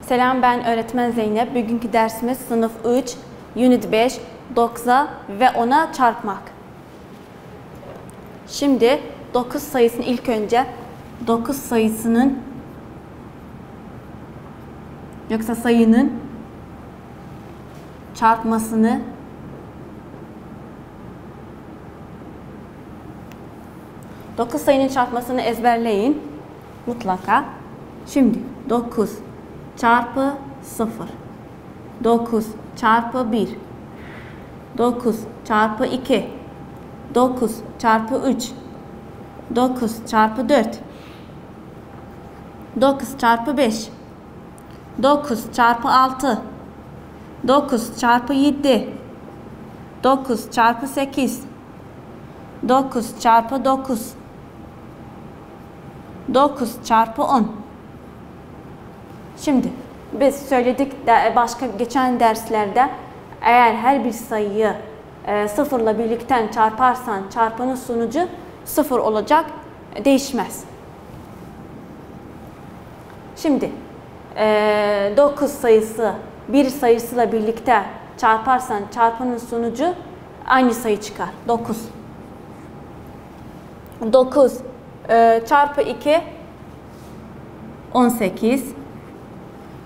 Selam, ben öğretmen Zeynep. Bugünkü dersimiz sınıf 3, Unit 5, 9'a ve 10'a çarpmak. Şimdi 9 sayısını ilk önce 9 sayısının yoksa sayının çarpmasını ezberleyin mutlaka. Şimdi 9 çarpı 0, 9 çarpı 1, 9 çarpı 2, 9 çarpı 3, 9 çarpı 4, 9 çarpı 5, 9 çarpı 6, 9 çarpı 7, 9 çarpı 8, 9 çarpı 9, 9 çarpı 10. Şimdi biz söyledik de geçen derslerde eğer her bir sayıyı sıfırla birlikte çarparsan çarpanın sonucu sıfır olacak, değişmez. Şimdi 9 sayısı bir sayısıyla birlikte çarparsan çarpanın sonucu aynı sayı çıkar. 9. 9 çarpı 2 18.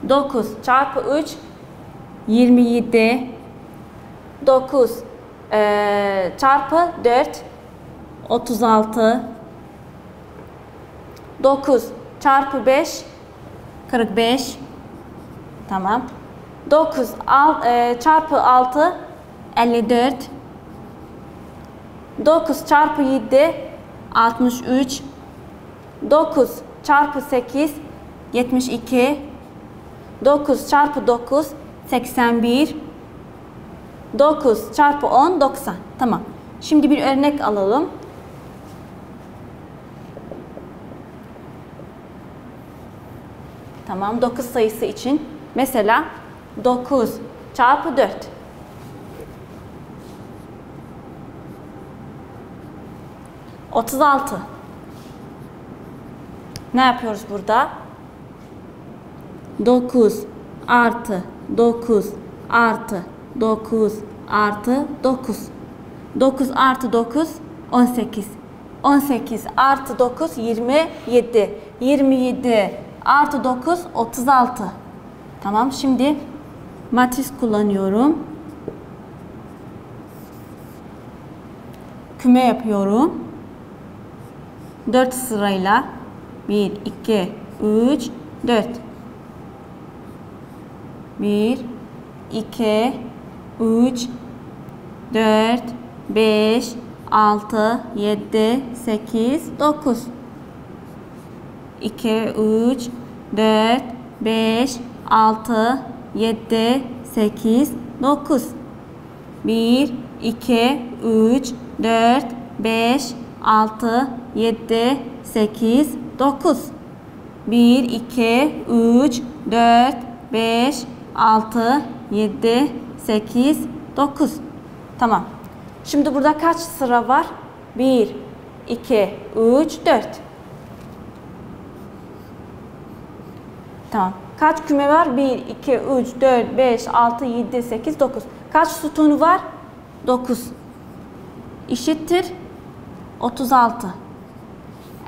9 çarpı 3 27. 9 çarpı 4 36. 9 çarpı 5 45. Tamam. 9 çarpı 6 54. 9 çarpı 7 63. 9 çarpı 8 72. 9 çarpı 9 81. 9 çarpı 10 90. Tamam. Şimdi bir örnek alalım. Tamam. 9 sayısı için mesela 9 çarpı 4. (36) Ne yapıyoruz burada? 9 artı 9 artı 9 artı 9. 9 artı 9 18. 18 artı 9 27. 27 artı 9 36. Tamam, şimdi matris kullanıyorum. Küme yapıyorum. 4 sırayla 1 2 3 4. 1 2 3 4 5 6 7 8 9. 2 3 4 5 6 7 8 9. 1 2 3 4 5 6 7 8 9. 1 2 3 4 5 6 7 8 9. Tamam. Şimdi burada kaç sıra var? 1 2 3 4. Tamam. Kaç küme var? 1 2 3 4 5 6 7 8 9. Kaç sütunu var? 9. Eşittir 36.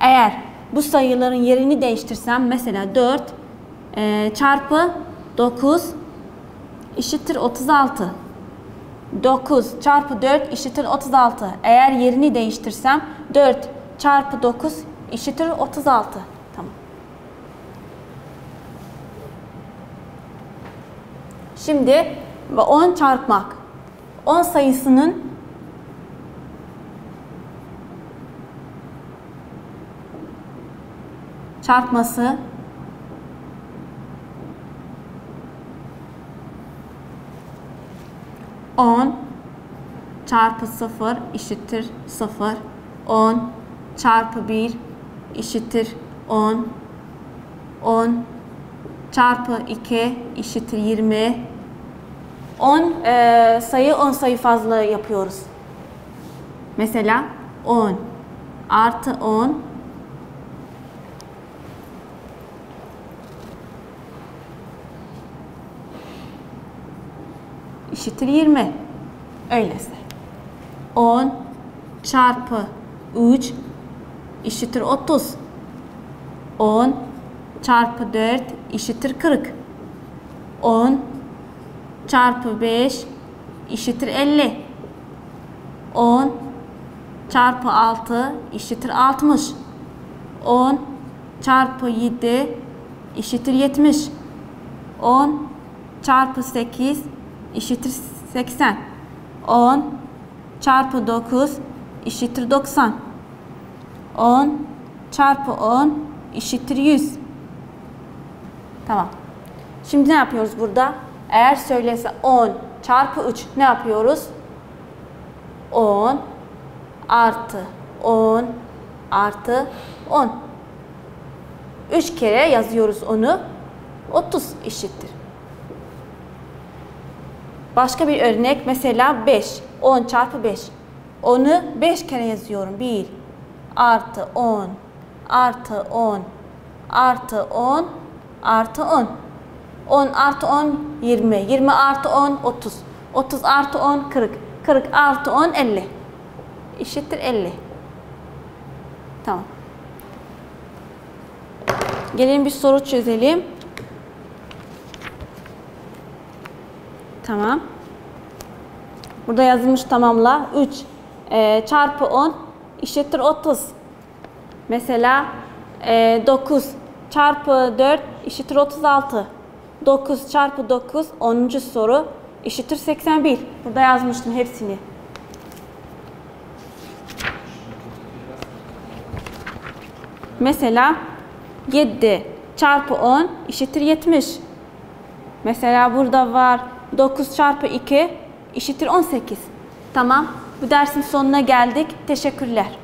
Eğer bu sayıların yerini değiştirsem mesela 4 çarpı 9 eşittir 36. 9 çarpı 4 eşittir 36. Eğer yerini değiştirsem 4 çarpı 9 eşittir 36. Tamam. Şimdi 10 çarpmak. 10 sayısının çarpması 10 çarpı 0 eşittir 0. 10 çarpı 1 eşittir 10. 10 çarpı 2 eşittir 20. 10 sayı fazla yapıyoruz. Mesela 10 artı 10 . eşittir 20. Öyleyse 10 çarpı 3 eşittir 30. 10 çarpı 4 eşittir 40. 10 çarpı 5 eşittir 50. 10 çarpı 6 eşittir 60. 10 çarpı 7 eşittir 70. 10 çarpı 8 eşittir 80. 10 çarpı 9 eşittir 90. 10 çarpı 10 eşittir 100. Tamam. Şimdi ne yapıyoruz burada? Eğer söylese 10 çarpı 3 ne yapıyoruz? 10 artı 10 artı 10. 3 kere yazıyoruz onu. 30 eşittir. Başka bir örnek mesela 5. 10 çarpı 5. Onu 5 kere yazıyorum. 1 artı 10 artı 10 artı 10 artı 10. 10 artı 10 20. 20 artı 10 30. 30 artı 10 40. 40 artı 10 50. Eşittir 50. Tamam. Gelin bir soru çözelim. Tamam. Burada yazılmış tamamla. 3 çarpı 10 eşittir 30. Mesela 9 çarpı 4 eşittir 36. 9 çarpı 9 10. soru eşittir 81. Burada yazmıştım hepsini. Mesela 7 çarpı 10 eşittir 70. Mesela burada var 9 çarpı 2 eşittir 18. Tamam. Bu dersin sonuna geldik. Teşekkürler.